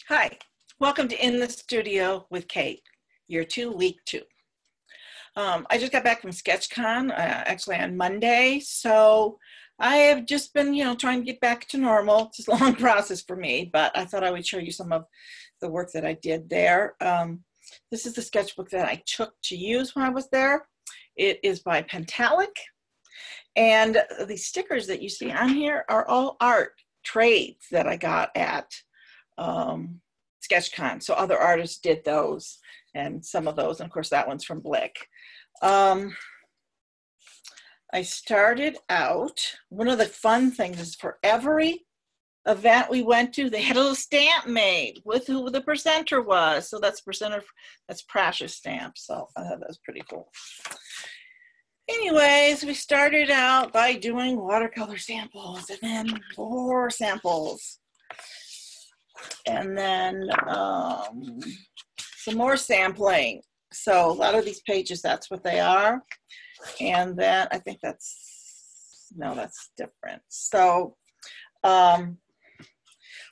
Hi, welcome to In the Studio with Kate, year 2, week 2. I just got back from SketchKon, actually on Monday, so I have just been, trying to get back to normal. It's a long process for me, but I thought I would show you some of the work that I did there. This is the sketchbook that I took to use when I was there. It is by Pentalic, and the stickers that you see on here are all art trades that I got at SketchKon. So other artists did those, and some of those, and of course that one's from Blick. I started out, one of the fun things is for every event we went to, they had a little stamp made with who the presenter was. So that's Prash's stamp. So I thought that was pretty cool. Anyways, we started out by doing watercolor samples and then more samples. And then some more sampling. So a lot of these pages, that's what they are. And then I think that's different. So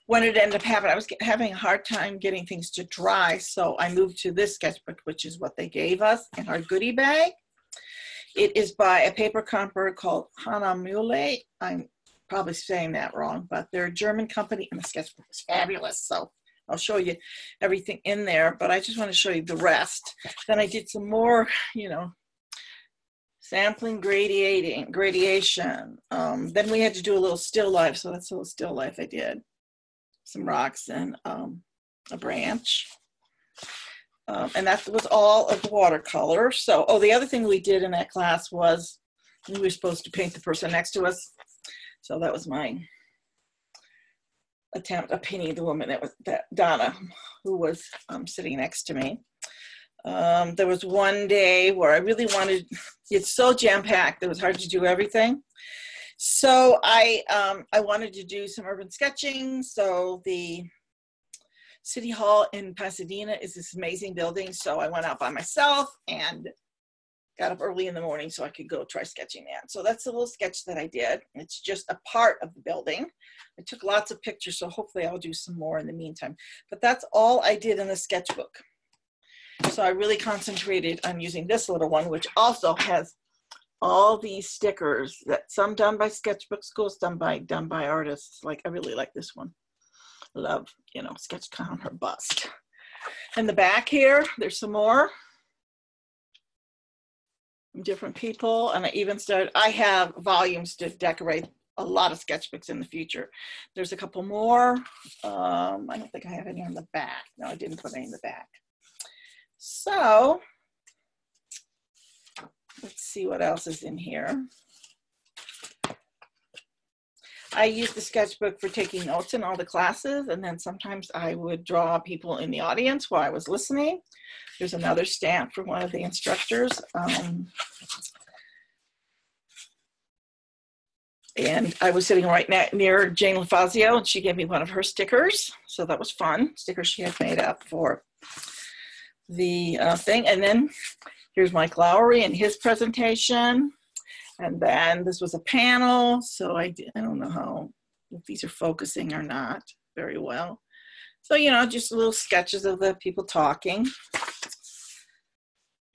when it ended up happening, I was having a hard time getting things to dry. So I moved to this sketchbook, which is what they gave us in our goodie bag. It is by a paper company called Hanamule. I'm probably saying that wrong, but they're a German company, and the sketchbook is fabulous. So I'll show you everything in there, but I just want to show you the rest. Then I did some more, sampling, gradation. Then we had to do a little still life, so that's a little still life I did. Some rocks and a branch. And that was all of the watercolor. So, the other thing we did in that class was we were supposed to paint the person next to us. So that was my attempt at painting the woman that Donna, who was sitting next to me. There was one day where I really wanted, it's so jam-packed, it was hard to do everything. So I wanted to do some urban sketching. So the City Hall in Pasadena is this amazing building. So I went out by myself and got up early in the morning so I could go try sketching that. So that's a little sketch that I did. It's just a part of the building. I took lots of pictures, so hopefully I'll do some more in the meantime. But that's all I did in the sketchbook. So I really concentrated on using this little one, which also has all these stickers, that some done by sketchbook schools, done by artists. Like, I really like this one. Love, SketchKon or bust. In the back here, there's some more different people, and I have volumes to decorate a lot of sketchbooks in the future. There's a couple more. I don't think I have any on the back. No, I didn't put any in the back. So let's see what else is in here. I use the sketchbook for taking notes in all the classes, and then sometimes I would draw people in the audience while I was listening. There's another stamp from one of the instructors. And I was sitting right near Jane LaFazio, and she gave me one of her stickers. So that was fun, stickers she had made up for the thing. And then here's Mike Lowry and his presentation. And then this was a panel. So I don't know if these are focusing or not very well. So, just little sketches of the people talking.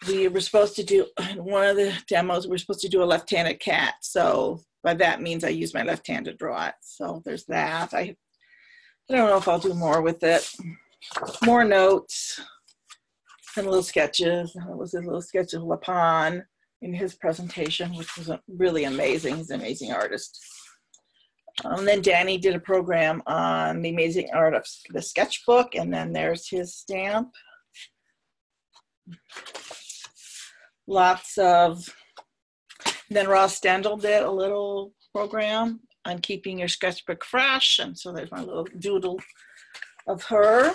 We were supposed to do, one of the demos, we're supposed to do a left-handed cat. So by that means I use my left hand to draw it. So there's that. I don't know if I'll do more with it. More notes and little sketches. That was a little sketch of Lapon in his presentation, which was really amazing. He's an amazing artist. And then Danny did a program on the amazing art of the sketchbook, and then there's his stamp. Lots of, then Ross Stendhal did a little program on keeping your sketchbook fresh, and so there's my little doodle of her.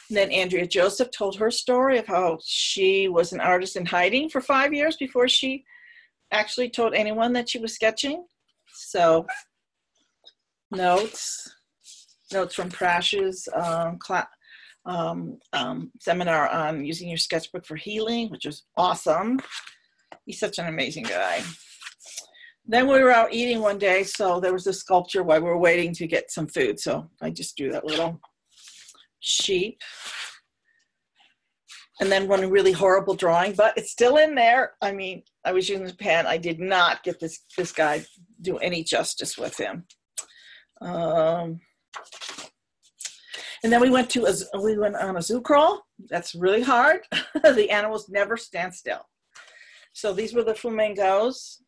And then Andrea Joseph told her story of how she was an artist in hiding for 5 years before she actually told anyone that she was sketching. So notes from Prash's seminar on using your sketchbook for healing, which was awesome. He's such an amazing guy. Then we were out eating one day, so there was a sculpture while we were waiting to get some food. So I just drew that little sheep. And then one really horrible drawing, but it's still in there. I mean, I was using the pen. I did not get this guy do any justice with him. And then we went on a zoo crawl. That's really hard. The animals never stand still. So these were the flamingos.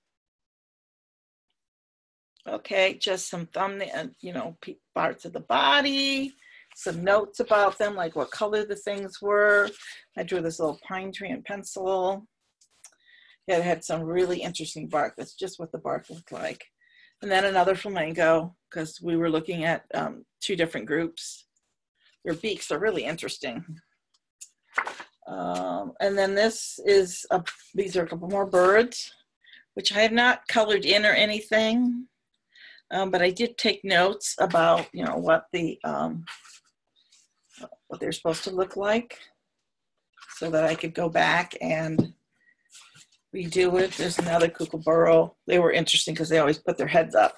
Okay, just some thumbnail, parts of the body. Some notes about them, like what color the things were. I drew this little pine tree in pencil. Yeah, it had some really interesting bark. That's just what the bark looked like. And then another flamingo, because we were looking at 2 different groups. Their beaks are really interesting. And then these are a couple more birds, which I have not colored in or anything. But I did take notes about, what they're supposed to look like, so that I could go back and redo it. There's another kookaburra. They were interesting because they always put their heads up,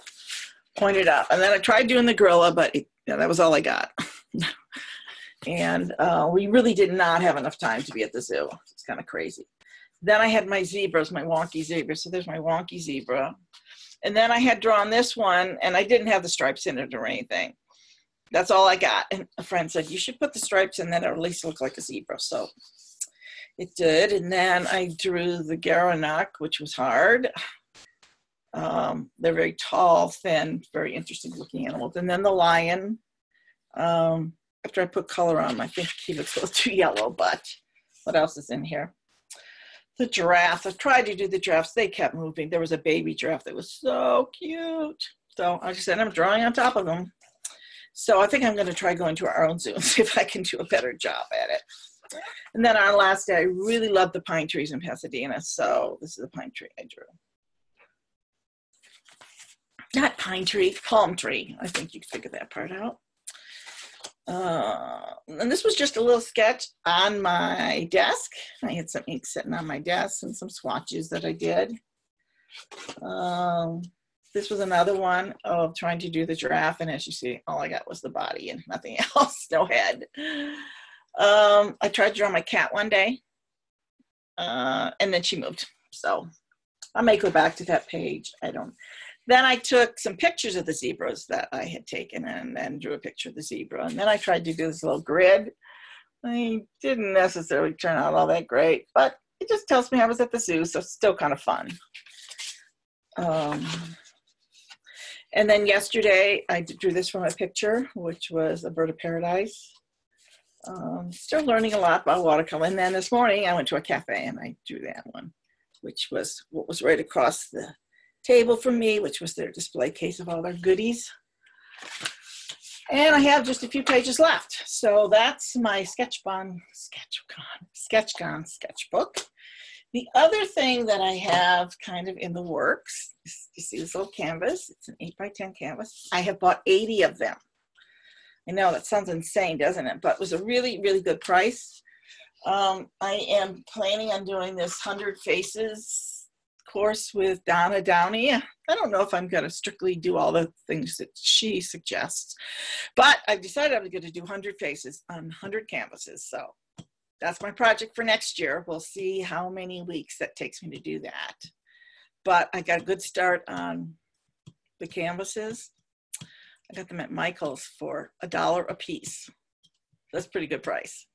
pointed up. And then I tried doing the gorilla, but that was all I got. And we really did not have enough time to be at the zoo. It's kind of crazy. Then I had my zebras, my wonky zebra. So there's my wonky zebra. And then I had drawn this one, and I didn't have the stripes in it or anything. That's all I got. And a friend said, you should put the stripes in, then it'll at least look like a zebra. So it did. And then I drew the Garanak, which was hard. They're very tall, thin, very interesting looking animals. And then the lion. After I put color on him, I think he looks a little too yellow, but what else is in here? The giraffe. I tried to do the giraffes. They kept moving. There was a baby giraffe that was so cute. So I just said, I'm drawing on top of them. So I think I'm going to try going to our own zoo and see if I can do a better job at it. And then our last day, I really loved the pine trees in Pasadena. So this is a pine tree I drew. Not pine tree, palm tree. I think you can figure that part out. And this was just a little sketch on my desk. I had some ink sitting on my desk and some swatches that I did. This was another one of trying to do the giraffe, and as you see, all I got was the body and nothing else, no head. I tried to draw my cat one day, and then she moved. So I may go back to that page. Then I took some pictures of the zebras that I had taken and then drew a picture of the zebra. And then I tried to do this little grid. I didn't necessarily turn out all that great, but it just tells me I was at the zoo, so it's still kind of fun. And then yesterday, I drew this from a picture, which was a bird of paradise. Still learning a lot about watercolor. And then this morning, I went to a cafe and I drew that one, which was what was right across the table from me, which was their display case of all their goodies. And I have just a few pages left. So that's my SketchKon sketchbook. The other thing that I have kind of in the works, you see this little canvas, it's an 8x10 canvas. I have bought 80 of them. I know that sounds insane, doesn't it? But it was a really, really good price. I am planning on doing this 100 Faces course with Donna Downey. I don't know if I'm going to strictly do all the things that she suggests, but I've decided I'm going to do 100 faces on 100 canvases. So that's my project for next year. We'll see how many weeks that takes me to do that. But I got a good start on the canvases. I got them at Michael's for $1 a piece. That's a pretty good price.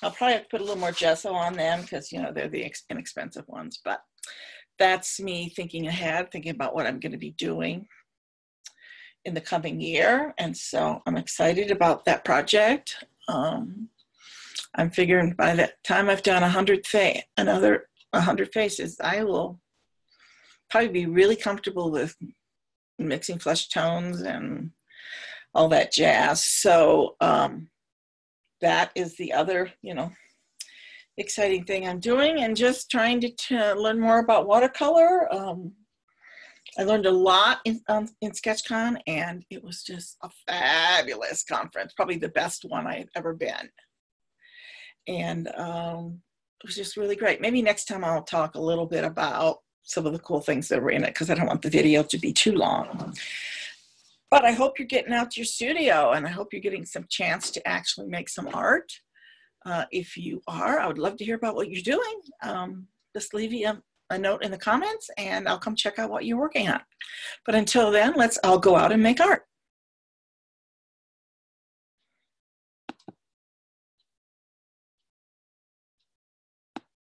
I'll probably have to put a little more gesso on them because, they're the inexpensive ones. But that's me thinking ahead, thinking about what I'm going to be doing in the coming year. And so I'm excited about that project. I'm figuring by the time I've done 100 faces, I will probably be really comfortable with mixing flesh tones and all that jazz. So that is the other, exciting thing I'm doing, and just trying to learn more about watercolor. I learned a lot in SketchKon, and it was just a fabulous conference, probably the best one I've ever been. And it was just really great. Maybe next time I'll talk a little bit about some of the cool things that were in it because I don't want the video to be too long. But I hope you're getting out to your studio, and I hope you're getting some chance to actually make some art. If you are, I would love to hear about what you're doing. Just leave me a note in the comments, and I'll come check out what you're working on. But until then, let's all go out and make art.